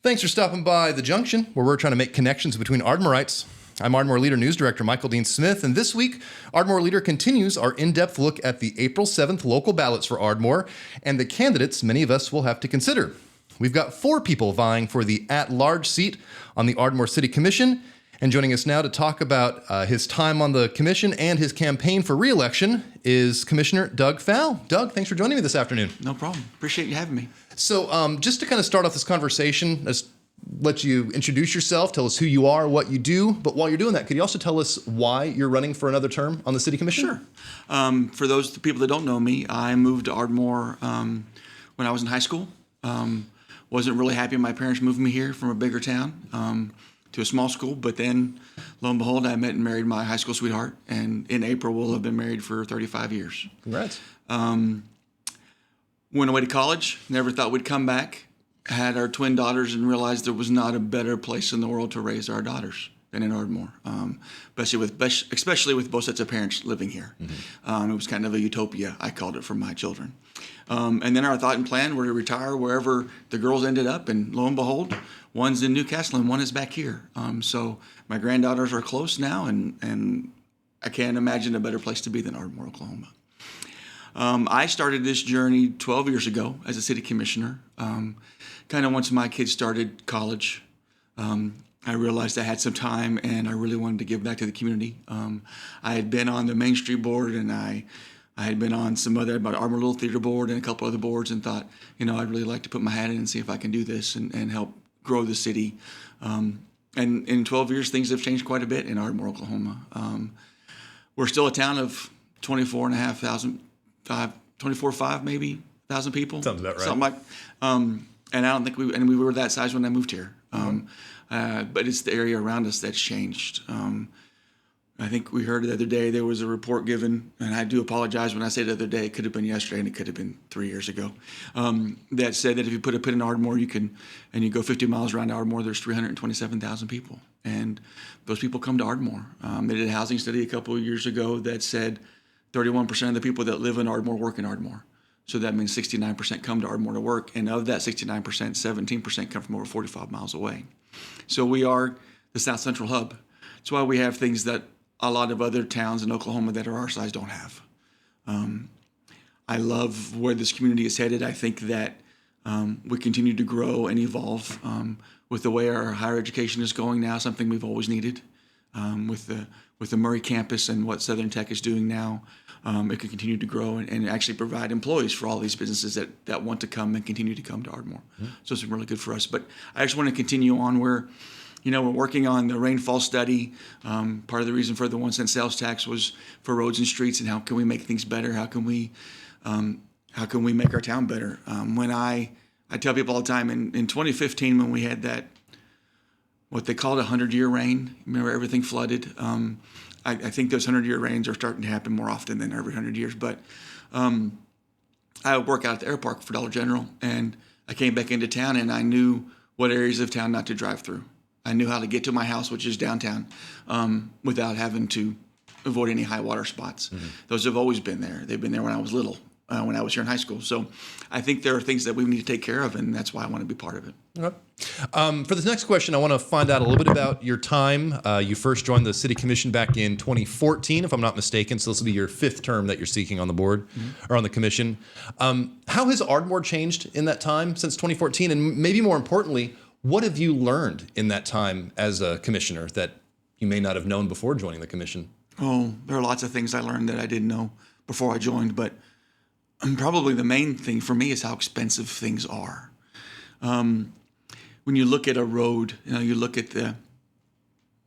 Thanks for stopping by the Junction, where we're trying to make connections between Ardmorites. I'm Ardmore Leader News Director Michael Dean Smith, and this week, Ardmore Leader continues our in-depth look at the April 7th local ballots for Ardmore and the candidates many of us will have to consider. We've got 4 people vying for the at-large seat on the Ardmore City Commission, and joining us now to talk about his time on the commission and his campaign for re-election is Commissioner Doug Pfau. Doug, thanks for joining me this afternoon. No problem. Appreciate you having me. So just to kind of start off this conversation, let's let you introduce yourself, tell us who you are, what you do. But while you're doing that, could you also tell us why you're running for another term on the City Commission? Sure. For those people that don't know me, I moved to Ardmore when I was in high school. Wasn't really happy my parents moved me here from a bigger town to a small school. But then, lo and behold, I met and married my high school sweetheart. And in April, we'll have been married for 35 years. Congrats. Went away to college. Never thought we'd come back. Had our twin daughters and realized there was not a better place in the world to raise our daughters than in Ardmore, especially with both sets of parents living here. Mm-hmm. It was kind of a utopia, I called it, for my children. And then our thought and plan were to retire wherever the girls ended up, and lo and behold, one's in Newcastle and one is back here. So my granddaughters are close now, and I can't imagine a better place to be than Ardmore, Oklahoma. I started this journey 12 years ago as a city commissioner. Kind of once my kids started college, I realized I had some time and I really wanted to give back to the community. I had been on the Main Street board, and I had been on some other, about Ardmore Little Theater board and a couple other boards, and thought, I'd really like to put my hat in and see if I can do this and help grow the city. And in 12 years, things have changed quite a bit in Ardmore, Oklahoma. We're still a town of 24.5 maybe thousand people. Sounds about right. Something like, and I don't think we were that size when I moved here. But it's the area around us that's changed. I think we heard the other day there was a report given, and I do apologize when I say the other day, it could have been yesterday and it could have been 3 years ago, that said that if you put a pin in Ardmore, you go 50 miles around Ardmore, there's 327,000 people. And those people come to Ardmore. They did a housing study a couple of years ago that said 31% of the people that live in Ardmore work in Ardmore. So that means 69% come to Ardmore to work, and of that 69%, 17% come from over 45 miles away. So we are the South Central hub. That's why we have things that a lot of other towns in Oklahoma that are our size don't have. I love where this community is headed. I think that we continue to grow and evolve with the way our higher education is going now, something we've always needed. With the Murray campus and what Southern Tech is doing now, it could continue to grow and actually provide employees for all these businesses that want to come and continue to come to Ardmore. Mm-hmm. So it's really good for us. But I just want to continue on where, we're working on the rainfall study. Part of the reason for the 1 cent sales tax was for roads and streets and how can we make things better? How can we make our town better? When I tell people all the time, in 2015 when we had that, what they called a 100-year rain. Remember, everything flooded. I think those 100-year rains are starting to happen more often than every 100 years. But I would work out at the air park for Dollar General, and I came back into town, and I knew what areas of town not to drive through. I knew how to get to my house, which is downtown, without having to avoid any high water spots. Mm-hmm. Those have always been there. They've been there when I was little. When I was here in high school. So I think there are things that we need to take care of, and that's why I want to be part of it. Okay. For this next question, I want to find out a little bit about your time. You first joined the City Commission back in 2014, if I'm not mistaken, so this will be your 5th term that you're seeking on the board, or on the commission. How has Ardmore changed in that time since 2014? And maybe more importantly, what have you learned in that time as a commissioner that you may not have known before joining the commission? Oh, there are lots of things I learned that I didn't know before I joined, but probably the main thing for me is how expensive things are. When you look at a road, you look at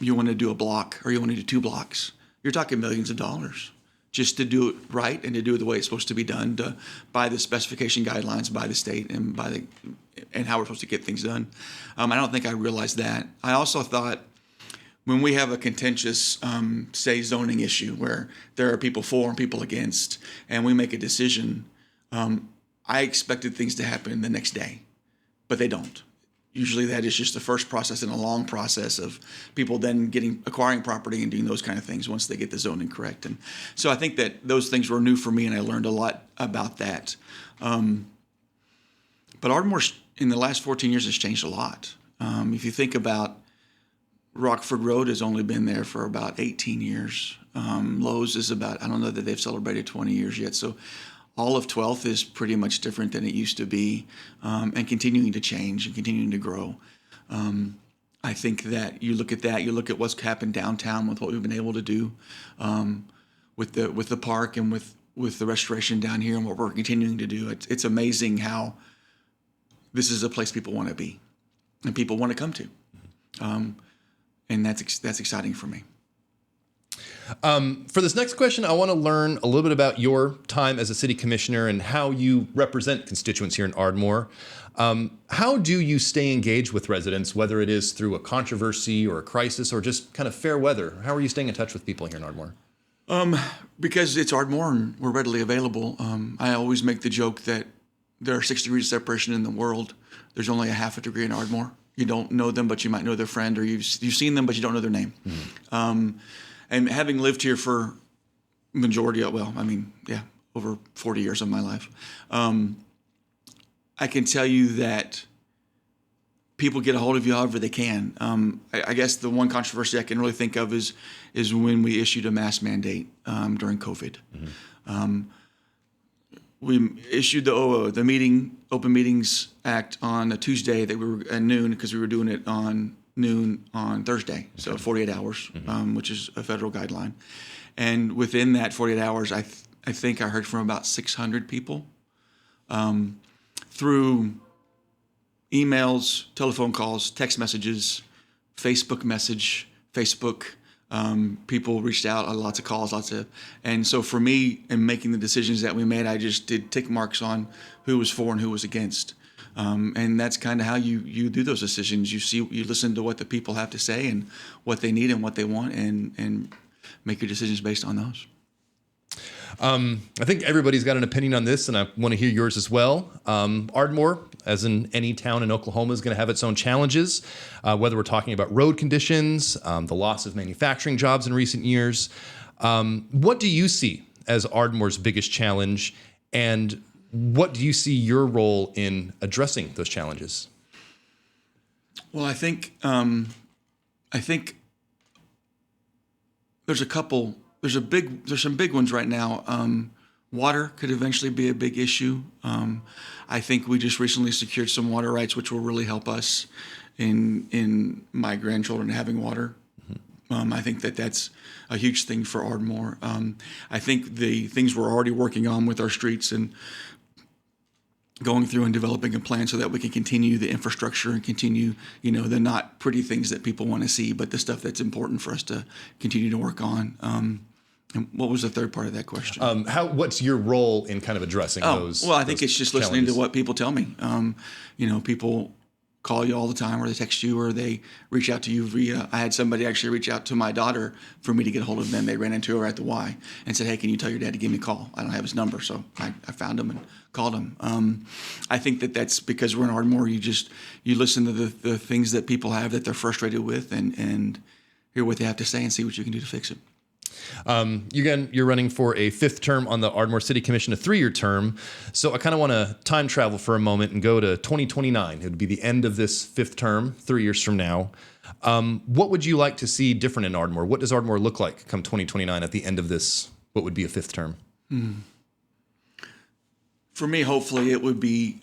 you want to do a block or you want to do 2 blocks, you're talking millions of dollars just to do it right and to do it the way it's supposed to be done, by the specification guidelines by the state and and how we're supposed to get things done. I don't think I realized that. I also thought, when we have a contentious, say, zoning issue where there are people for and people against, and we make a decision, I expected things to happen the next day, but they don't. Usually that is just the first process in a long process of people then acquiring property and doing those kind of things once they get the zoning correct. And so I think that those things were new for me, and I learned a lot about that. But Ardmore in the last 14 years has changed a lot. If you think about Rockford Road has only been there for about 18 years. Lowe's is about, I don't know that they've celebrated 20 years yet. So all of 12th is pretty much different than it used to be, and continuing to change and continuing to grow. I think that you look at what's happened downtown with what we've been able to do with the park and with the restoration down here and what we're continuing to do. It's amazing how this is a place people want to be and people want to come to. And that's exciting for me. For this next question, I want to learn a little bit about your time as a city commissioner and how you represent constituents here in Ardmore. How do you stay engaged with residents, whether it is through a controversy or a crisis or just kind of fair weather? How are you staying in touch with people here in Ardmore? Because it's Ardmore and we're readily available. I always make the joke that there are 6 degrees of separation in the world. There's only a half a degree in Ardmore. You don't know them, but you might know their friend, or you've seen them, but you don't know their name. Mm-hmm. And having lived here for over 40 years of my life, I can tell you that people get a hold of you however they can. I guess the one controversy I can really think of is when we issued a mask mandate during COVID. Mm-hmm. We issued the Open Meetings Act on a Tuesday that we were at noon because we were doing it on noon on Thursday, so 48 hours, mm-hmm. Which is a federal guideline. And within that 48 hours, I think I heard from about 600 people through emails, telephone calls, text messages, Facebook. People reached out, lots of calls, and so for me, in making the decisions that we made, I just did tick marks on who was for and who was against. And that's kind of how you do those decisions. You listen to what the people have to say and what they need and what they want, and make your decisions based on those. I think everybody's got an opinion on this, and I want to hear yours as well. Ardmore, as in any town in Oklahoma, is going to have its own challenges, whether we're talking about road conditions, the loss of manufacturing jobs in recent years. What do you see as Ardmore's biggest challenge, and what do you see your role in addressing those challenges? Well, I think there's a couple. There's some big ones right now. Water could eventually be a big issue. I think we just recently secured some water rights, which will really help us in my grandchildren having water. Mm-hmm. I think that's a huge thing for Ardmore. I think the things we're already working on with our streets and going through and developing a plan so that we can continue the infrastructure and continue, the not pretty things that people want to see, but the stuff that's important for us to continue to work on. And what was the third part of that question? What's your role in kind of addressing those? Well, I think it's just listening to what people tell me. People call you all the time, or they text you, or they reach out to you via. I had somebody actually reach out to my daughter for me to get a hold of them. They ran into her at the Y and said, "Hey, can you tell your dad to give me a call?" I don't have his number, so I found him and called him. I think that's because we're in Ardmore. You listen to the things that people have that they're frustrated with, and hear what they have to say and see what you can do to fix it. You're running for a 5th term on the Ardmore City Commission, a 3-year term. So I kind of want to time travel for a moment and go to 2029. It would be the end of this 5th term, 3 years from now. What would you like to see different in Ardmore? What does Ardmore look like come 2029 at the end of this, what would be a 5th term? For me, hopefully it would be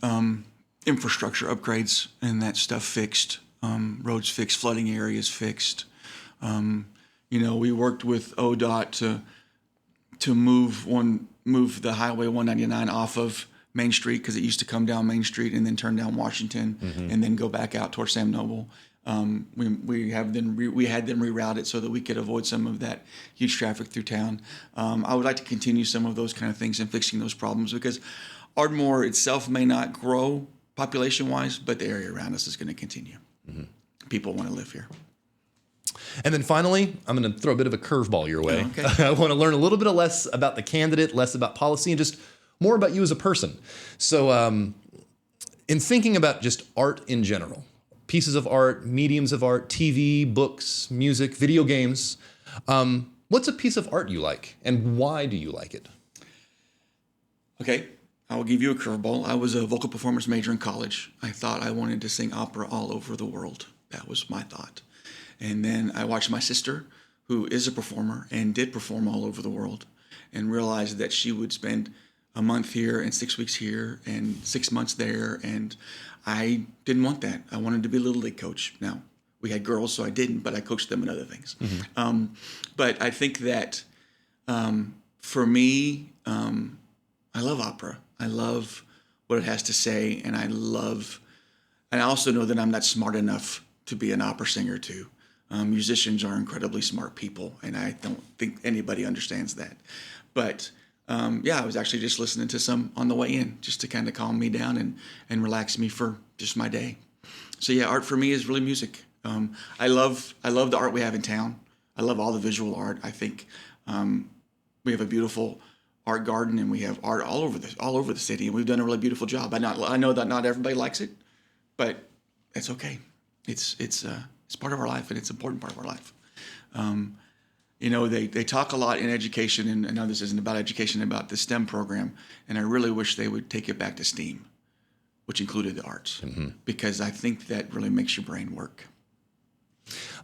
infrastructure upgrades and that stuff fixed, roads fixed, flooding areas fixed. We worked with ODOT to move the Highway 199 off of Main Street, because it used to come down Main Street and then turn down Washington, mm-hmm. and then go back out towards Sam Noble. We had them reroute it so that we could avoid some of that huge traffic through town. I would like to continue some of those kind of things and fixing those problems, because Ardmore itself may not grow population-wise, but the area around us is going to continue. Mm-hmm. People want to live here. And then finally, I'm going to throw a bit of a curveball your way. Okay. I want to learn a little bit less about the candidate, less about policy, and just more about you as a person. So in thinking about just art in general, pieces of art, mediums of art, TV, books, music, video games, what's a piece of art you like, and why do you like it? Okay. I will give you a curveball. I was a vocal performance major in college. I thought I wanted to sing opera all over the world. That was my thought. And then I watched my sister, who is a performer and did perform all over the world, and realized that she would spend a month here and 6 weeks here and 6 months there. And I didn't want that. I wanted to be a Little League coach. Now, we had girls, so I didn't, but I coached them in other things. But I think that for me, I love opera. I love what it has to say, and I also know that I'm not smart enough to be an opera singer too. Musicians are incredibly smart people, and I don't think anybody understands that. But I was actually just listening to some on the way in, just to kind of calm me down and relax me for just my day. So yeah, art for me is really music. I love the art we have in town. I love all the visual art. I think we have a beautiful art garden, and we have art all over the city, and we've done a really beautiful job. I know that not everybody likes it, but it's okay. It's part of our life, and it's an important part of our life. They talk a lot in education, and I know this isn't about education, about the STEM program, and I really wish they would take it back to STEAM, which included the arts, because I think that really makes your brain work.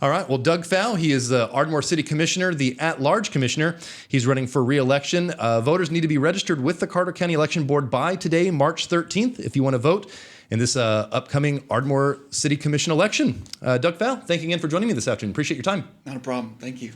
All right. Well, Doug Pfau, he is the Ardmore City Commissioner, the at-large commissioner. He's running for re-election. Voters need to be registered with the Carter County Election Board by today, March 13th, if you want to vote in this upcoming Ardmore City Commission election. Doug Pfau, thank you again for joining me this afternoon. Appreciate your time. Not a problem. Thank you.